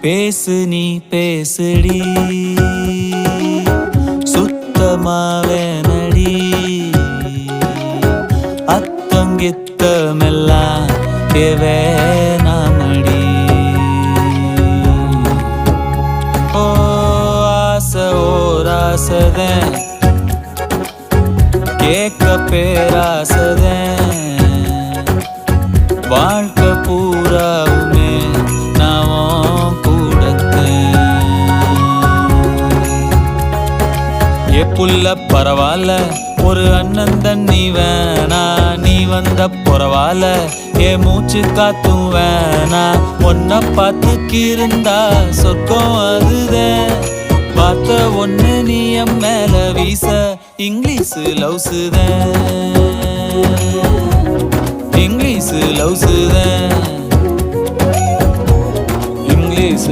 பேசு நீ பேசுடி சுத்தமாவேனடி அத்தங்கித்தமெல்லாம் வேணாமடி. ஓ ஆசை ஓராசதன் கேட்க பேராசதன் வாழ்க்கை பூராவுமே நான் கூடத்தேன். புள்ள பரவாயில்ல ஒரு அண்ணன் தண்ணி வேணா நீ வந்த பரவாயில்ல மூச்சு காத்தும் வேணா ஒன்ன பார்த்துக்கு இருந்தா சொர்க்கம் அதுதான். பார்த்த ஒண்ணு நீ என் மேல வீச இங்கிலீஷ் லவ்ஸுதான் இங்கிலீஷ் லவ்ஸுதான்.